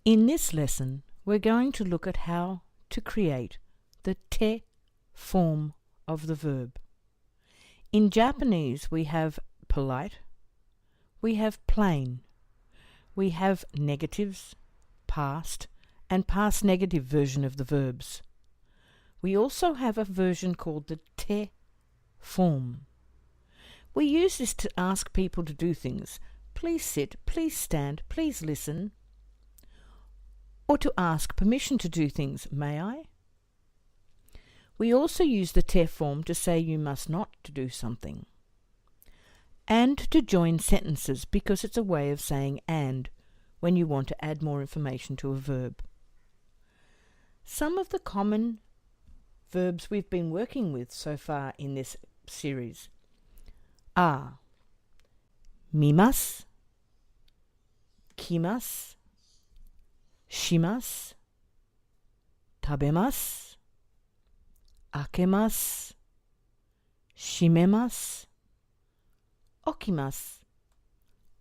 In this lesson, we're going to look at how to create the te form of the verb. In Japanese, we have polite, we have plain, we have negatives, past, and past negative version of the verbs. We also have a version called the te form. We use this to ask people to do things. Please sit, please stand, please listen. Or to ask permission to do things. May I? We also use the te form to say you must not to do something. And to join sentences because it's a way of saying and when you want to add more information to a verb. Some of the common verbs we've been working with so far in this series are mimasu, kimasu, shimasu, tabemasu, akemasu, shimemasu, okimasu,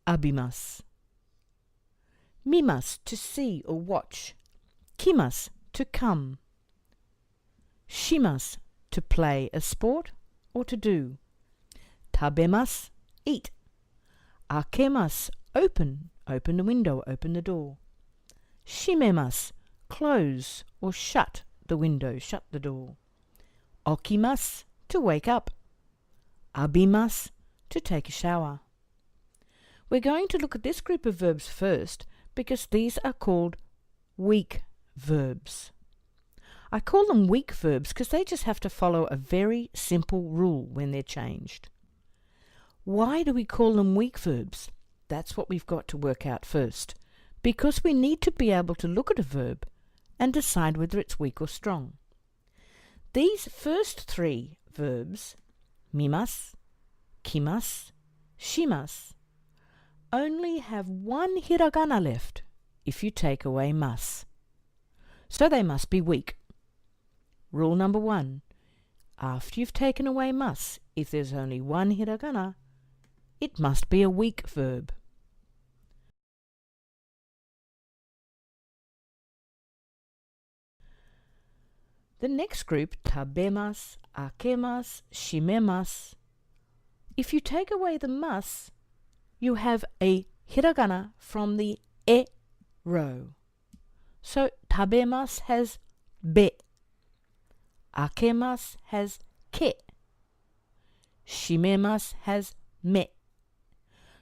abimasu. Mimasu, to see or watch. Kimasu, to come. Shimasu, to play a sport or to do. Tabemasu, eat. Akemasu, open the window, open the door. Shimemasu, close or shut the window, shut the door. Okimasu, to wake up. Abimasu, to take a shower. We're going to look at this group of verbs first because these are called weak verbs. I call them weak verbs because they just have to follow a very simple rule when they're changed. Why do we call them weak verbs? That's what we've got to work out first, because we need to be able to look at a verb and decide whether it's weak or strong. These first three verbs, mimasu, kimasu, shimasu, only have one hiragana left if you take away mas. So they must be weak. Rule number 1. After you've taken away mas, if there's only one hiragana, it must be a weak verb. The next group, tabemasu, akemasu, shimemasu, if you take away the mas, you have a hiragana from the e row. So tabemasu has be. Akemasu has ke. Shimemasu has me.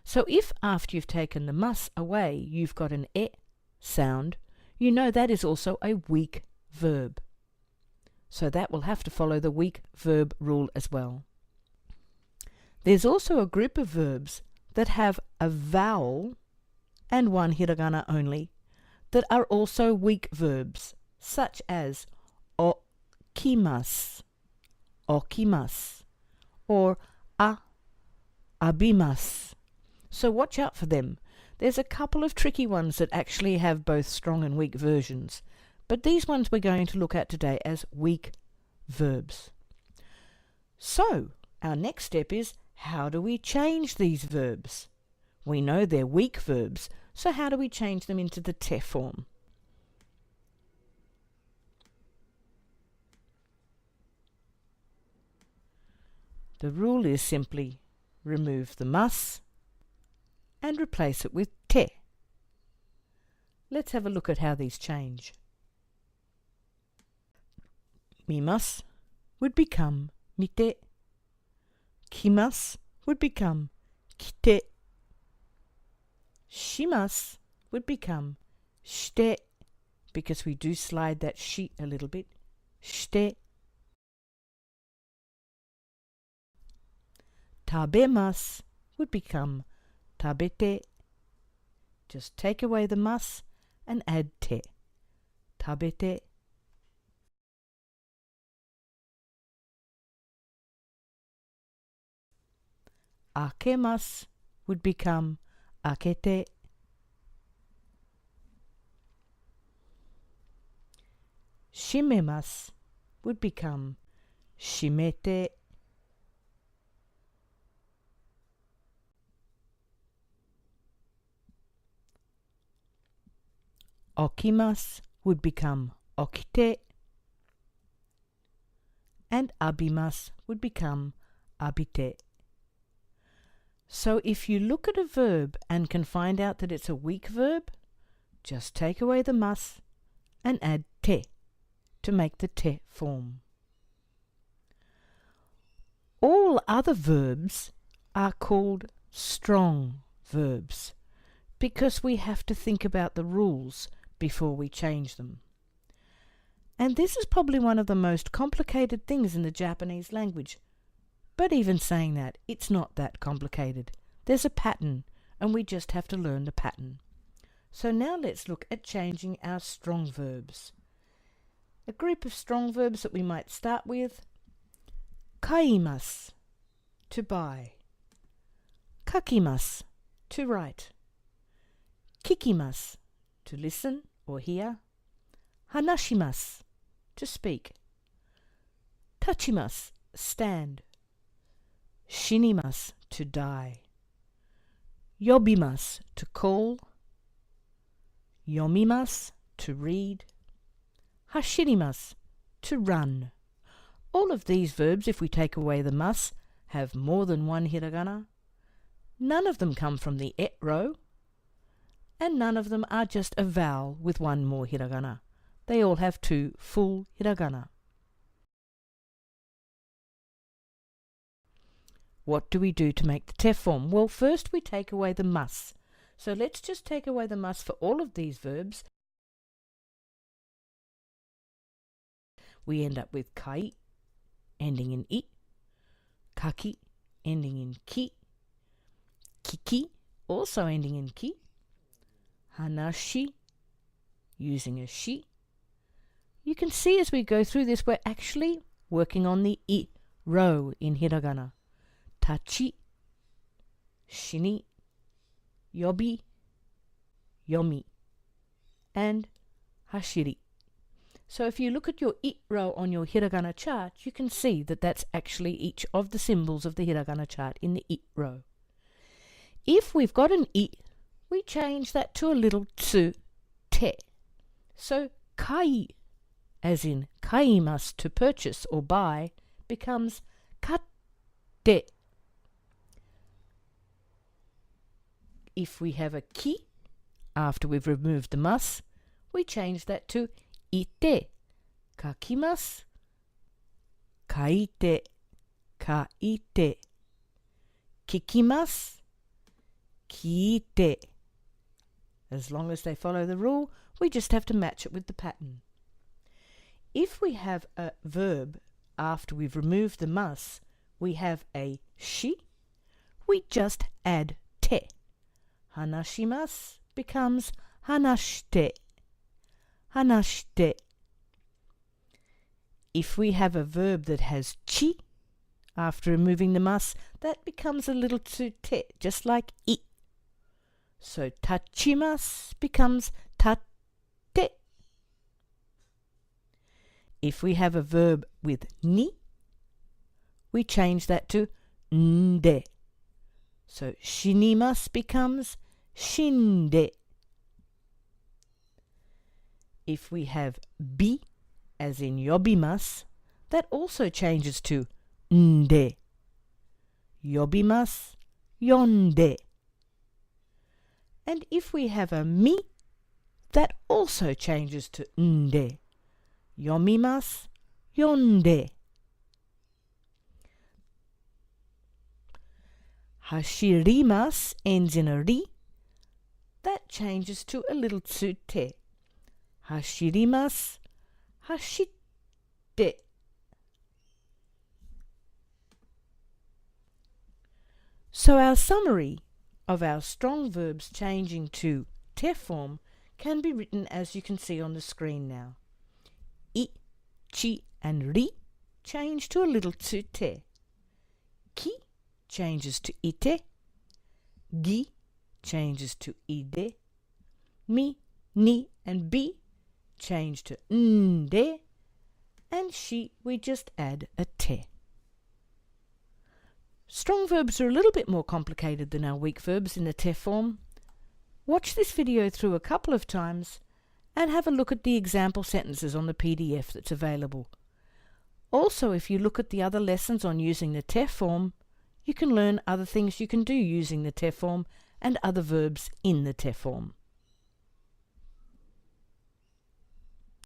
So if after you've taken the mas away you've got an e sound, you know that is also a weak verb. So that will have to follow the weak verb rule as well. There's also a group of verbs that have a vowel and one hiragana only that are also weak verbs, such as okimasu, okimasu, or abimasu. So watch out for them. There's a couple of tricky ones that actually have both strong and weak versions, but these ones we're going to look at today as weak verbs. So our next step is, how do we change these verbs? We know they're weak verbs, so how do we change them into the te form? The rule is simply remove the mas and replace it with te. Let's have a look at how these change. Mimasu would become mite. Kimasu would become kite. Shimasu would become shite, because we do slide that shi a little bit. Shite. Tabemasu would become tabete. Just take away the mas and add te. Tabete. Akemasu would become akete. Shimemasu would become shimete. Okimas would become okite, and abimas would become abite. So if you look at a verb and can find out that it's a weak verb, just take away the mas and add te to make the te form. All other verbs are called strong verbs because we have to think about the rules before we change them. And this is probably one of the most complicated things in the Japanese language. But even saying that, it's not that complicated. There's a pattern, and we just have to learn the pattern. So now let's look at changing our strong verbs. A group of strong verbs that we might start with: kaimasu, to buy; kakimasu, to write; kikimasu, to listen or hear; hanashimasu, to speak; tachimasu, stand; shinimasu, to die; yobimasu, to call; yomimasu, to read; hashirimasu, to run. All of these verbs, if we take away the mas, have more than one hiragana. None of them come from the et row, and none of them are just a vowel with one more hiragana. They all have two full hiragana. What do we do to make the te form? Well, first we take away the mas. So let's just take away the mas for all of these verbs. We end up with kai, ending in I; kaki, ending in ki; kiki, also ending in ki; hanashi, using a shi. You can see as we go through this, we're actually working on the I row in hiragana. Tachi, shini, yobi, yomi, and hashiri. So if you look at your I row on your hiragana chart, you can see that that's actually each of the symbols of the hiragana chart in the I row. If we've got an I, we change that to a little tsu, te. So kai, as in kaimasu, to purchase or buy, becomes katte. If we have a ki, after we've removed the mas, we change that to ite, kakimasu, kaite, kaite, kikimasu, kiite. As long as they follow the rule, we just have to match it with the pattern. If we have a verb after we've removed the mas, we have a shi, we just add te. Hanashimasu becomes hanashite, hanashite. If we have a verb that has chi after removing the mas, that becomes a little tsu te, just like I. So tachimasu becomes tate. If we have a verb with ni, we change that to nde. So shinimasu becomes shinde. If we have bi, as in yobimasu, that also changes to nde. Yobimasu, yonde. And if we have a mi, that also changes to nde. Yomimasu, yonde. Hashirimasu ends in a ri. That changes to a little tsu te. Hashirimasu, hashite. So our summary of our strong verbs changing to te form can be written as you can see on the screen now. I, chi and ri change to a little tsu te. Ki changes to ite. Gi changes to ide. Mi, ni and bi change to nde. And shi, we just add a te. Strong verbs are a little bit more complicated than our weak verbs in the te form. Watch this video through a couple of times and have a look at the example sentences on the PDF that's available. Also, if you look at the other lessons on using the tef form, you can learn other things you can do using the tef form and other verbs in the tef form.